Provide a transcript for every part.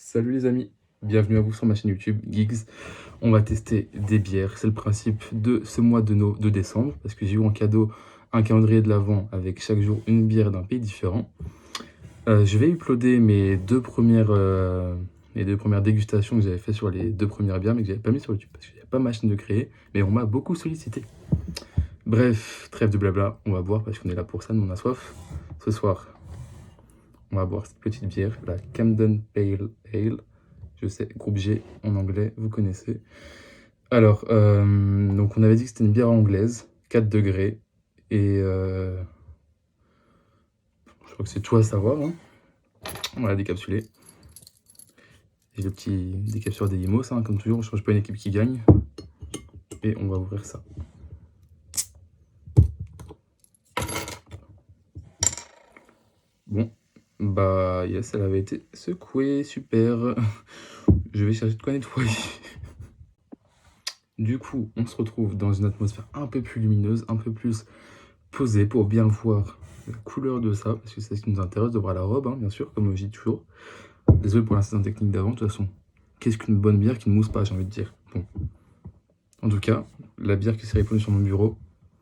Salut les amis, bienvenue à vous sur ma chaîne YouTube Gigs. On va tester des bières, c'est le principe de ce mois de décembre, parce que j'ai eu en cadeau un calendrier de l'Avent avec chaque jour une bière d'un pays différent. Je vais uploader mes deux premières dégustations que j'avais fait sur les deux premières bières, mais que j'avais pas mis sur YouTube, parce qu'il n'y a pas ma chaîne de créer, mais on m'a beaucoup sollicité. Bref, trêve de blabla, on va boire, parce qu'on est là pour ça, nous on a soif. Ce soir, on va boire cette petite bière, la Camden Pale Ale. Je sais, groupe G en anglais, vous connaissez. Alors, donc on avait dit que c'était une bière anglaise, 4 degrés, et je crois que c'est tout à savoir, hein. On va la décapsuler. J'ai le petit décapsuleur des Limos, hein, comme toujours, je ne change pas une équipe qui gagne. Et on va ouvrir ça. Bon, bah yes, elle avait été secouée, super. Je vais chercher de quoi nettoyer. Du coup, on se retrouve dans une atmosphère un peu plus lumineuse, un peu plus posée pour bien voir la couleur de ça, parce que c'est ce qui nous intéresse, de voir la robe, hein, bien sûr, comme je dis toujours. Désolé pour l'incident technique d'avant, de toute façon. Qu'est-ce qu'une bonne bière qui ne mousse pas, j'ai envie de dire. Bon. En tout cas, la bière qui s'est répandue sur mon bureau,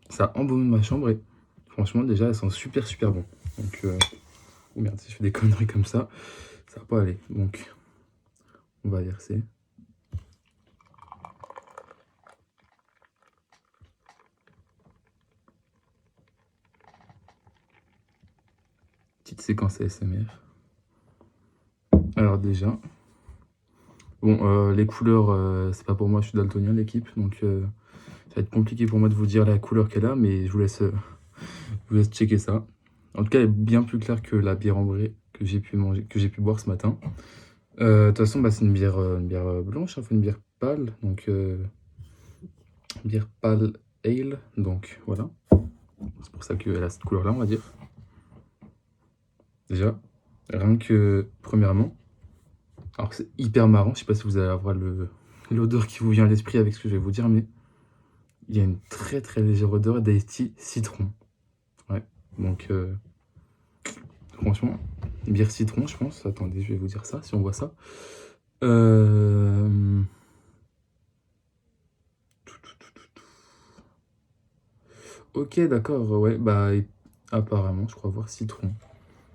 ça a embaumé ma chambre et franchement, déjà, elle sent super super bon. Donc, oh merde, si je fais des conneries comme ça va pas aller. Donc, on va verser. Petite séquence ASMR. Alors déjà, bon, les couleurs, c'est pas pour moi, je suis daltonien, l'équipe, donc ça va être compliqué pour moi de vous dire la couleur qu'elle a, mais je vous laisse checker ça. En tout cas, elle est bien plus claire que la bière ambrée que j'ai pu boire ce matin. De toute façon, bah, c'est une bière blanche, enfin une bière pâle, donc bière pâle ale, donc voilà. C'est pour ça qu'elle a cette couleur-là, on va dire. Déjà, rien que premièrement, alors c'est hyper marrant, je sais pas si vous allez avoir l'odeur qui vous vient à l'esprit avec ce que je vais vous dire, mais il y a une très très légère odeur d'Ice Tea citron. Ouais, donc franchement, bière citron, je pense. Attendez, je vais vous dire ça, si on voit ça. Ok, d'accord, ouais, bah apparemment, je crois voir citron.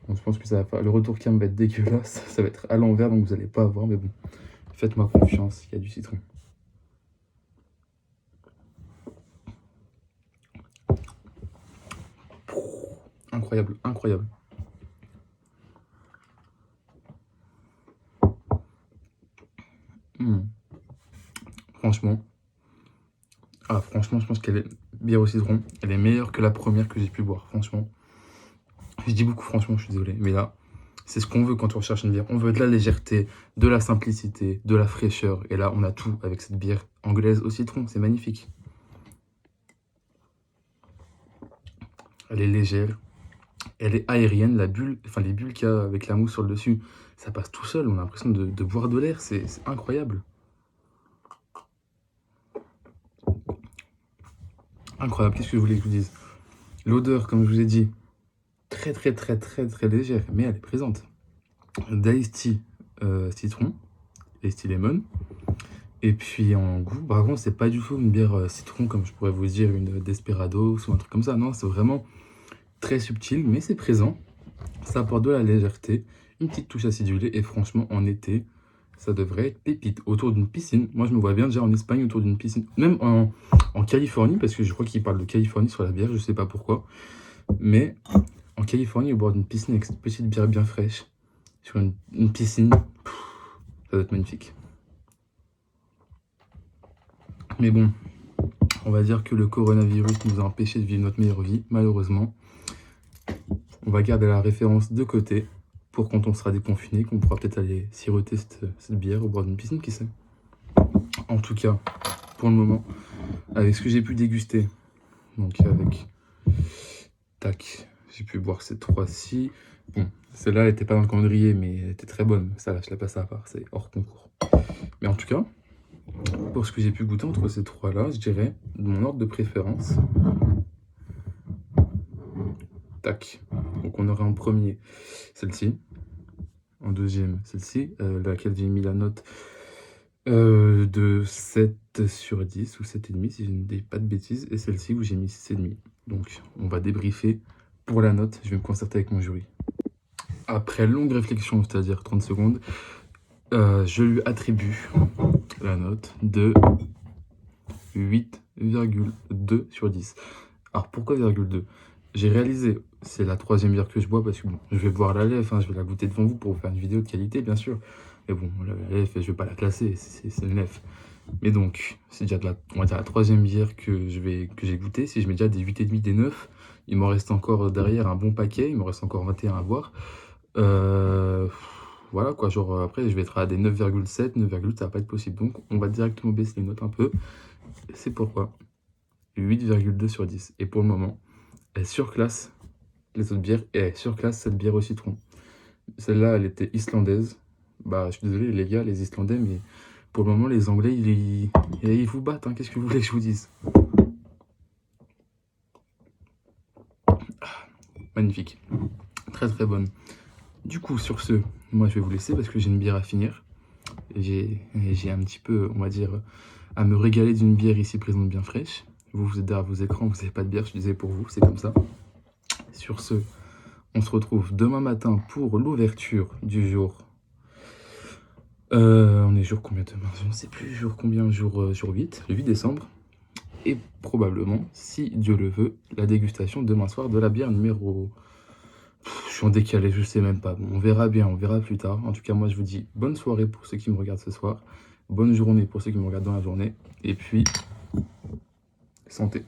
Donc, je pense que ça va faire... le retour cam va être dégueulasse, ça va être à l'envers, donc vous allez pas voir, mais bon, faites-moi confiance, il y a du citron. Incroyable, incroyable. Hmm. Franchement, franchement, je pense qu'elle est bière au citron, elle est meilleure que la première que j'ai pu boire, franchement. Je dis beaucoup franchement, je suis désolé, mais là, c'est ce qu'on veut quand on recherche une bière. On veut de la légèreté, de la simplicité, de la fraîcheur. Et là, on a tout avec cette bière anglaise au citron. C'est magnifique. Elle est légère, elle est aérienne. La bulle, enfin les bulles qu'il y a avec la mousse sur le dessus, ça passe tout seul. On a l'impression de boire de l'air. C'est incroyable. Incroyable. Qu'est-ce que je voulais que je vous dise? L'odeur, comme je vous ai dit, très très très très très légère, mais elle est présente. D'Ice Tea citron, Ice Tea lemon. Et puis en goût, par contre, c'est pas du tout une bière citron comme je pourrais vous dire une Desperados ou un truc comme ça. Non, c'est vraiment très subtil, mais c'est présent. Ça apporte de la légèreté, une petite touche acidulée. Et franchement, en été, ça devrait être pépite. Autour d'une piscine, moi je me vois bien déjà en Espagne autour d'une piscine. Même en Californie, parce que je crois qu'ils parlent de Californie sur la bière, je sais pas pourquoi. Mais en Californie, au bord d'une piscine avec cette petite bière bien fraîche, sur une piscine, ça doit être magnifique. Mais bon, on va dire que le coronavirus nous a empêché de vivre notre meilleure vie, malheureusement. On va garder la référence de côté pour quand on sera déconfiné, qu'on pourra peut-être aller siroter cette bière au bord d'une piscine, qui sait. En tout cas, pour le moment, avec ce que j'ai pu déguster, donc avec... Tac, j'ai pu boire ces trois-ci. Bon, celle-là, elle n'était pas dans le calendrier, mais elle était très bonne. Ça, là, je la passe à part, c'est hors concours. Mais en tout cas, pour ce que j'ai pu goûter entre ces trois-là, je dirais, de mon ordre de préférence... Tac. Donc on aurait en premier celle-ci. En deuxième, celle-ci, laquelle j'ai mis la note de 7 sur 10 ou 7,5 si je ne dis pas de bêtises. Et celle-ci où j'ai mis 6,5. Donc, on va débriefer pour la note. Je vais me concerter avec mon jury. Après longue réflexion, c'est-à-dire 30 secondes, je lui attribue la note de 8,2 sur 10. Alors pourquoi 0,2? J'ai réalisé, c'est la troisième bière que je bois parce que bon, je vais boire la lef, hein, je vais la goûter devant vous pour vous faire une vidéo de qualité bien sûr. Mais bon, la lef, je vais pas la classer, c'est une lef. Mais donc, c'est déjà on va dire la troisième bière que j'ai goûté. Si je mets déjà des 8,5, des 9, il m'en reste encore derrière un bon paquet, il me reste encore 21 à boire. Voilà quoi, genre après je vais être à des 9,7, 9,8, ça va pas être possible. Donc on va directement baisser les notes un peu. C'est pourquoi 8,2 sur 10. Et pour le moment, elle surclasse les autres bières et elle surclasse cette bière au citron. Celle-là, elle était islandaise. Bah, je suis désolé les gars, les Islandais, mais pour le moment, les Anglais, ils vous battent. Hein. Qu'est-ce que vous voulez que je vous dise? Magnifique. Très très bonne. Du coup, sur ce, moi je vais vous laisser parce que j'ai une bière à finir. J'ai un petit peu, on va dire, à me régaler d'une bière ici présente bien fraîche. Vous êtes derrière vos écrans, vous n'avez pas de bière, je disais pour vous, c'est comme ça. Sur ce, on se retrouve demain matin pour l'ouverture du jour. On est jour combien demain? Je ne sais plus, jour combien? Jour 8, le 8 décembre. Et probablement, si Dieu le veut, la dégustation demain soir de la bière numéro... Je suis en décalé, je sais même pas. Bon, on verra bien, on verra plus tard. En tout cas, moi, je vous dis bonne soirée pour ceux qui me regardent ce soir. Bonne journée pour ceux qui me regardent dans la journée. Et puis, santé.